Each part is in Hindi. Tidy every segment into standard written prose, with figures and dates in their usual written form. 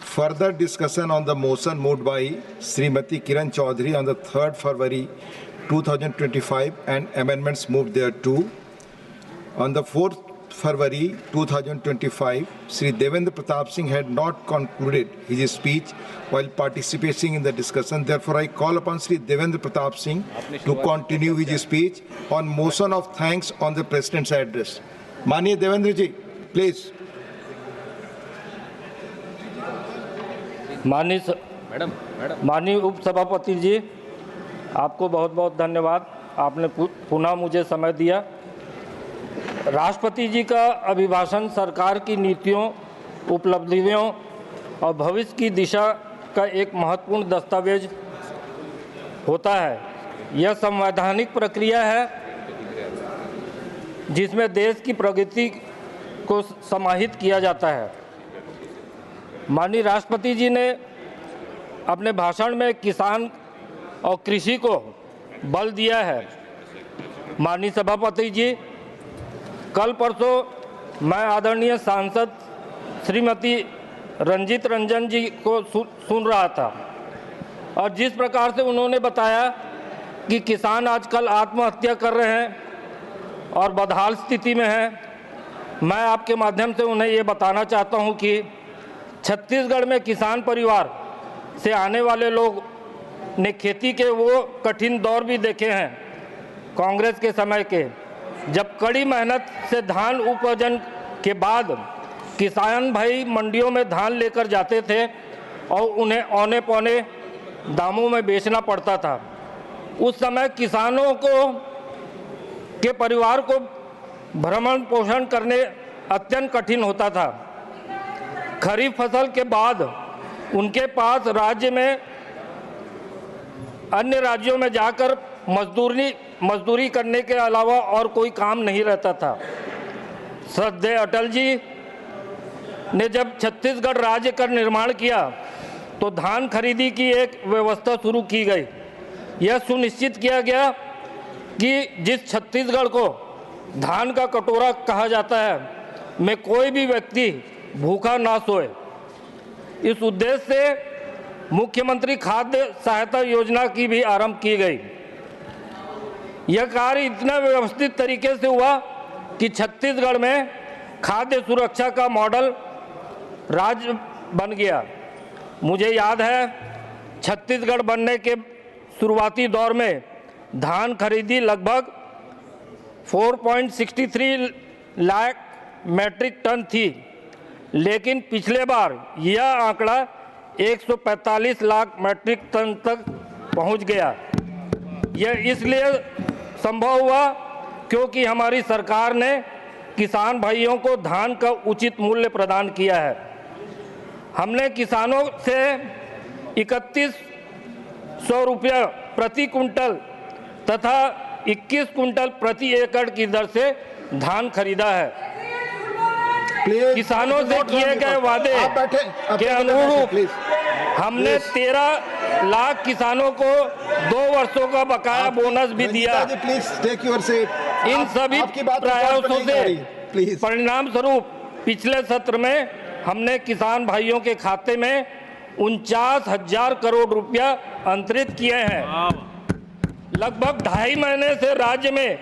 Further discussion on the motion moved by Srimati Kiran Chaudhary on the 3rd February 2025 and amendments moved thereto. On the 4th February 2025, Sri Devendra Pratap Singh had not concluded his speech while participating in the discussion. Therefore, I call upon Sri Devendra Pratap Singh to continue his speech on motion of thanks on the President's address. माननीय देवेंद्र जी, प्लीज। माननीय उपसभापति जी, आपको बहुत बहुत धन्यवाद। आपने पुनः मुझे समय दिया। राष्ट्रपति जी का अभिभाषण सरकार की नीतियों, उपलब्धियों और भविष्य की दिशा का एक महत्वपूर्ण दस्तावेज होता है। यह संवैधानिक प्रक्रिया है जिसमें देश की प्रगति को समाहित किया जाता है। माननीय राष्ट्रपति जी ने अपने भाषण में किसान और कृषि को बल दिया है। माननीय सभापति जी, कल परसों मैं आदरणीय सांसद श्रीमती रंजीत रंजन जी को सुन रहा था और जिस प्रकार से उन्होंने बताया कि किसान आजकल आत्महत्या कर रहे हैं और बदहाल स्थिति में हैं, मैं आपके माध्यम से उन्हें ये बताना चाहता हूं कि छत्तीसगढ़ में किसान परिवार से आने वाले लोग ने खेती के वो कठिन दौर भी देखे हैं कांग्रेस के समय के, जब कड़ी मेहनत से धान उपार्जन के बाद किसान भाई मंडियों में धान लेकर जाते थे और उन्हें औने पौने दामों में बेचना पड़ता था। उस समय किसानों के परिवार को भरण पोषण करने अत्यंत कठिन होता था। खरीफ फसल के बाद उनके पास राज्य में अन्य राज्यों में जाकर मजदूरी करने के अलावा और कोई काम नहीं रहता था। श्रद्धेय अटल जी ने जब छत्तीसगढ़ राज्य का निर्माण किया तो धान खरीदी की एक व्यवस्था शुरू की गई। यह सुनिश्चित किया गया कि जिस छत्तीसगढ़ को धान का कटोरा कहा जाता है में कोई भी व्यक्ति भूखा ना सोए। इस उद्देश्य से मुख्यमंत्री खाद्य सहायता योजना की भी आरंभ की गई। यह कार्य इतना व्यवस्थित तरीके से हुआ कि छत्तीसगढ़ में खाद्य सुरक्षा का मॉडल राज्य बन गया। मुझे याद है छत्तीसगढ़ बनने के शुरुआती दौर में धान खरीदी लगभग 4.63 लाख मैट्रिक टन थी, लेकिन पिछले बार यह आंकड़ा 145 लाख मैट्रिक टन तक पहुंच गया। यह इसलिए संभव हुआ क्योंकि हमारी सरकार ने किसान भाइयों को धान का उचित मूल्य प्रदान किया है। हमने किसानों से 3100 रुपया प्रति कुंटल तथा 21 कुंटल प्रति एकड़ की दर से धान खरीदा है। किसानों से किए गए वादे के अनुरूप हमने 13 लाख किसानों को 2 वर्षों का बकाया बोनस भी दिया। इन सभी प्रयासों से परिणाम स्वरूप पिछले सत्र में हमने किसान भाइयों के खाते में 49,000 करोड़ रुपया अंतरित किए हैं। लगभग 2.5 महीने से राज्य में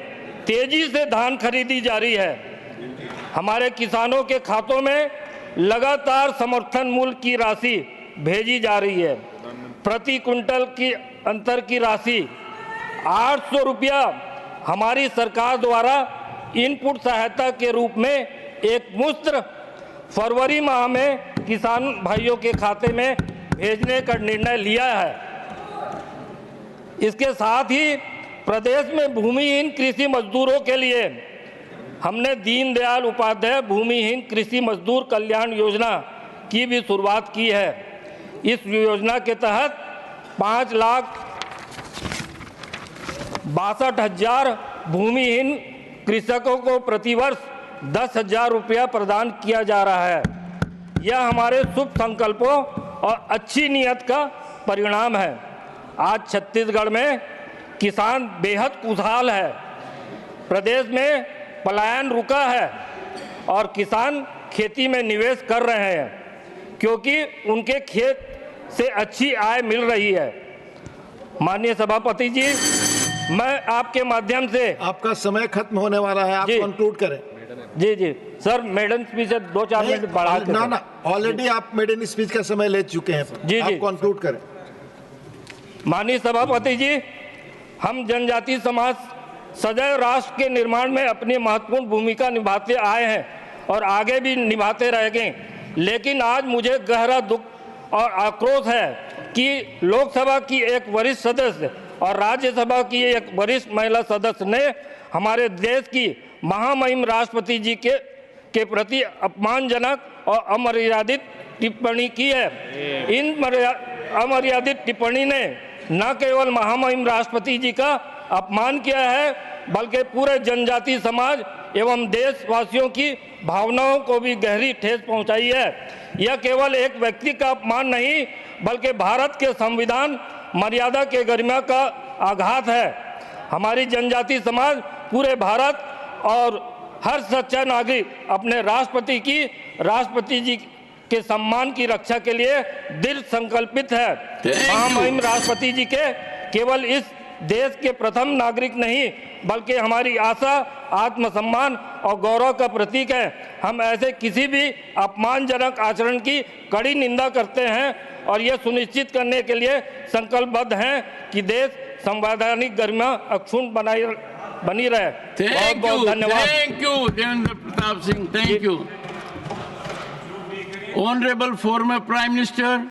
तेजी से धान खरीदी जारी है। हमारे किसानों के खातों में लगातार समर्थन मूल्य की राशि भेजी जा रही है। प्रति कुंटल की अंतर की राशि 800 रुपया हमारी सरकार द्वारा इनपुट सहायता के रूप में एक मुश्त फरवरी माह में किसान भाइयों के खाते में भेजने का निर्णय लिया है। इसके साथ ही प्रदेश में भूमिहीन कृषि मजदूरों के लिए हमने दीनदयाल उपाध्याय भूमिहीन कृषि मजदूर कल्याण योजना की भी शुरुआत की है। इस योजना के तहत 5,62,000 भूमिहीन कृषकों को प्रतिवर्ष 10,000 रुपया प्रदान किया जा रहा है। यह हमारे शुभ संकल्पों और अच्छी नीयत का परिणाम है। आज छत्तीसगढ़ में किसान बेहद खुशहाल है। प्रदेश में पलायन रुका है और किसान खेती में निवेश कर रहे हैं क्योंकि उनके खेत से अच्छी आय मिल रही है। माननीय सभापति जी, मैं आपके माध्यम से आपका समय खत्म होने वाला है, आप जी। कंक्लूड करें। जी सर, मेडन स्पीच से 2-4 मिनट बढ़ा के ना ऑलरेडी आप मेडन स्पीच का समय ले चुके हैं। जी। आप कंक्लूड करें। माननीय सभापति जी, हम जनजातीय समाज सदैव राष्ट्र के निर्माण में अपनी महत्वपूर्ण भूमिका निभाते आए हैं और आगे भी निभाते रहेंगे। लेकिन आज मुझे गहरा दुख और आक्रोश है कि लोकसभा की एक वरिष्ठ सदस्य और राज्यसभा की एक वरिष्ठ महिला सदस्य ने हमारे देश की महामहिम राष्ट्रपति जी के प्रति अपमानजनक और अमर्यादित टिप्पणी की है। इन अमर्यादित टिप्पणी ने न केवल महामहिम राष्ट्रपति जी का अपमान किया है बल्कि पूरे जनजातीय समाज एवं देशवासियों की भावनाओं को भी गहरी ठेस पहुंचाई है। यह केवल एक व्यक्ति का अपमान नहीं बल्कि भारत के संविधान मर्यादा के गरिमा का आघात है। हमारी जनजातीय समाज पूरे भारत और हर सच्चा नागरिक अपने राष्ट्रपति जी के सम्मान की रक्षा के लिए दृढ़ संकल्पित है। महामहिम राष्ट्रपति जी के केवल इस देश के प्रथम नागरिक नहीं बल्कि हमारी आशा, आत्मसम्मान और गौरव का प्रतीक है। हम ऐसे किसी भी अपमानजनक आचरण की कड़ी निंदा करते हैं और यह सुनिश्चित करने के लिए संकल्पबद्ध हैं कि देश संवैधानिक गरिमा अक्षुण्ण बनी रहे। बहुत बहुत धन्यवाद। Thank you Devendra Pratap Singh, thank you. Honourable former prime minister